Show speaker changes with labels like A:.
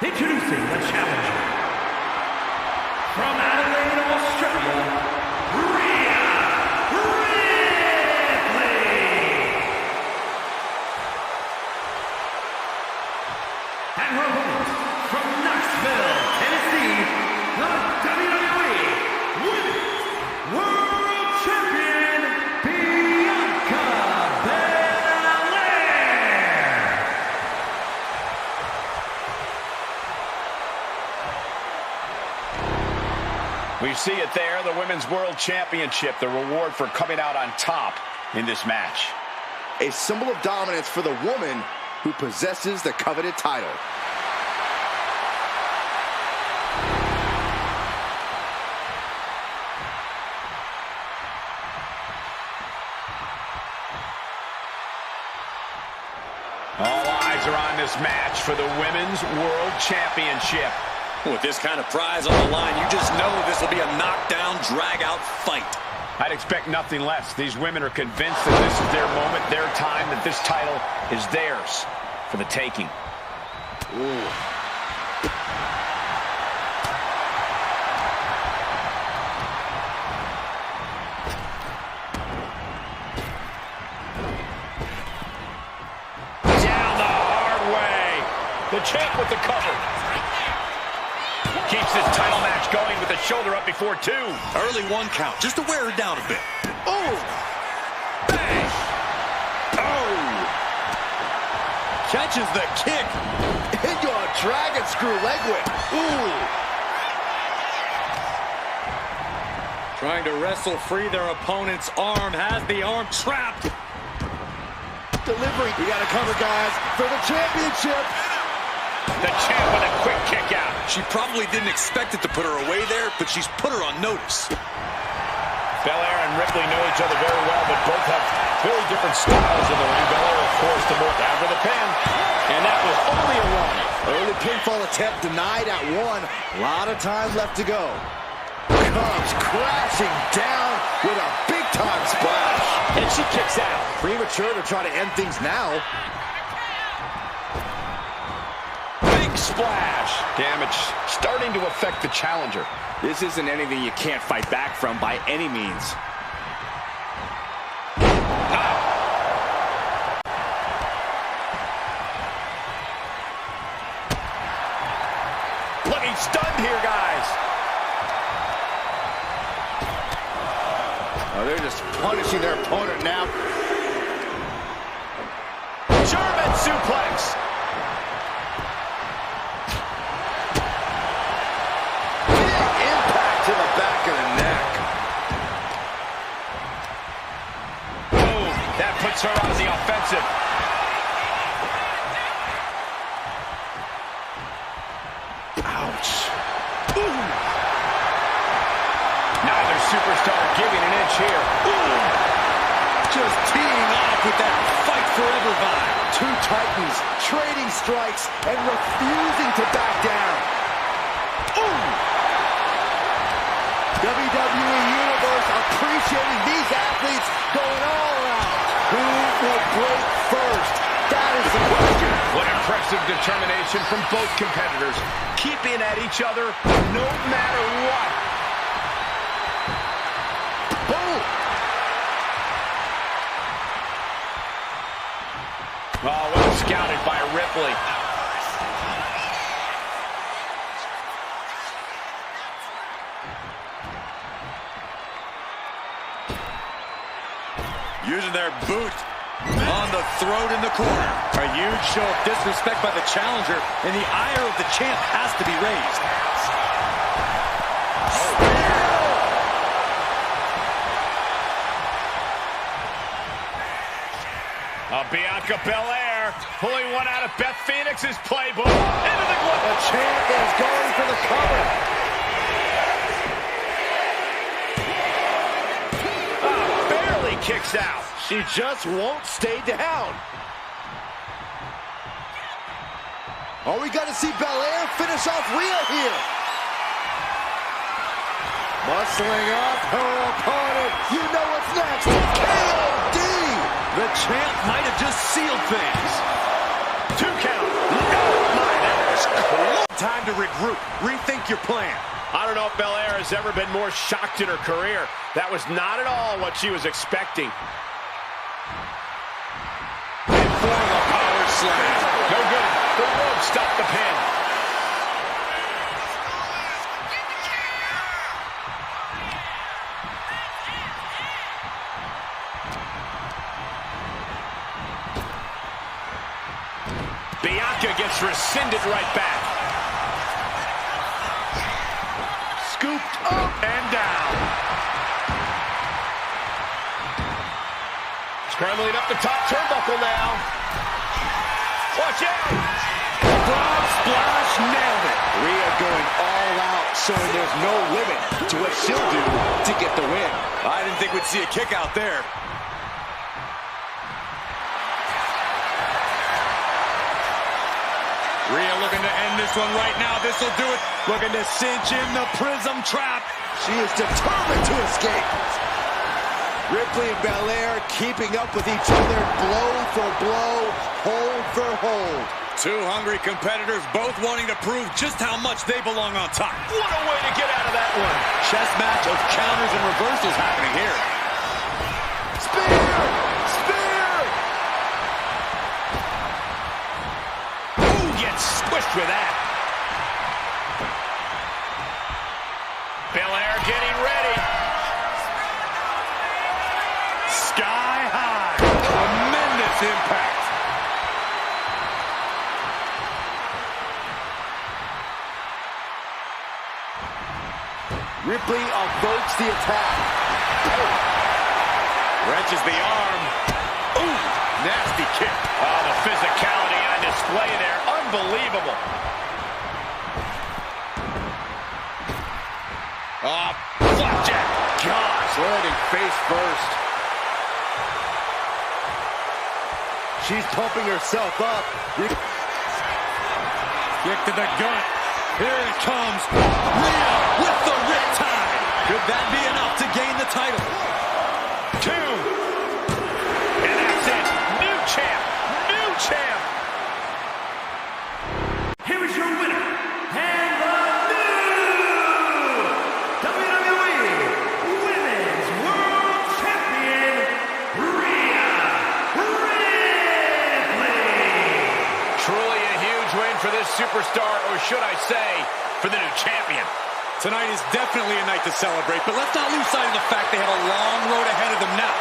A: Introducing the challenger from Adelaide, Australia, Rhea Ripley. And her opponent from Knoxville, Tennessee, the WWE Women's World Champion, Bianca Belair.
B: We see it there, the Women's World Championship, the reward for coming out on top in this match.
C: A symbol of dominance for the woman who possesses the coveted title.
B: All eyes are on this match for the Women's World Championship.
D: With this kind of prize on the line, you just know this will be a knockdown, drag-out fight.
B: I'd expect nothing less. These women are convinced that this is their moment, their time, that this title is theirs for the taking.
C: Ooh.
B: Down the hard way. The champ with the cover. Keeps this title match going with the shoulder up before two.
D: Early one count, just to wear her down a bit.
C: Oh!
D: Bang! Oh! Catches the kick.
C: Into a dragon screw leg whip. Ooh!
D: Trying to wrestle free their opponent's arm. Has the arm trapped.
C: Delivery. We got to cover, guys, for the championship.
B: The champ with a quick kick out.
D: She probably didn't expect it to put her away there, but she's put her on notice.
B: Belair and Ripley know each other very well, but both have very different styles in the ring. Belair, of course, the more down for the pin. And that was only a one.
C: Early pinfall attempt denied at one. A lot of time left to go. Comes crashing down with a big-time splash.
B: And she kicks out.
C: Premature to try to end things now.
B: Big splash. Damage starting to affect the challenger.
E: This isn't anything you can't fight back from by any means.
B: Looking stunned here, guys.
C: Oh, they're just punishing their opponent now.
B: German suplex.
C: To the back of the neck.
B: Boom. That puts her on the offensive.
C: Ouch.
B: Ooh. Neither superstar giving an inch here.
D: Ooh. Just teeing off with that fight forever vibe.
C: Two titans trading strikes and refusing to back down. Ooh. WWE Universe appreciating these athletes going all out. Who will break first? That is the question.
B: What impressive determination from both competitors, keeping at each other no matter what.
C: Boom!
B: Oh, well scouted by Ripley.
D: Using their boot on the throat in the corner. A huge show of disrespect by the challenger, and the ire of the champ has to be raised.
B: Bianca Belair pulling one out of Beth Phoenix's playbook. Into the glove.
C: The champ is going for the cover.
B: Barely kicks out.
C: She just won't stay down. Oh, we got to see Belair finish off Rhea here. Muscling up her opponent. You know what's next. KOD.
D: The champ might have just sealed things.
B: 2 count. Oh, my, that was close.
D: time to regroup. Rethink your plan.
B: I don't know if Belair has ever been more shocked in her career. That was not at all what she was expecting.
D: And for the power slam.
B: No good. The rope stopped the pin. Bianca gets rescinded right back.
D: Scooped up and down.
B: Scrambling up the top turnbuckle now. Watch out!
D: Frog splash, nailed it.
C: Rhea going all out, showing there's no limit to what she'll do to get the win.
D: I didn't think we'd see a kick out there. Rhea looking to end this one right now. This will do it. Looking to cinch in the prism trap.
C: She is determined to escape. Ripley and Belair keeping up with each other, blow for blow, hold for hold.
D: Two hungry competitors both wanting to prove just how much they belong on top.
B: What a way to get out of that one.
D: Chess match of counters and reversals happening here.
C: Spear! Spear!
B: Ooh, gets squished with that. Belair getting ready.
D: Sky high. Tremendous impact.
C: Ripley averts the attack.
D: Wrenches the arm. Ooh, nasty kick.
B: Oh, the physicality on display there. Unbelievable.
D: Oh, flapjack.
C: Gosh, landing face first. She's pumping herself up.
D: Kick to the gut. Here it comes. Rhea with the riptide. Could that be enough to gain the title?
B: 2. And that's it. New champ. New champ.
A: Here is your winner, and the new WWE Women's World Champion, Rhea Ripley.
B: Truly a huge win for this superstar, or should I say, for the new champion.
D: Tonight is definitely a night to celebrate, but let's not lose sight of the fact they have a long road ahead of them now.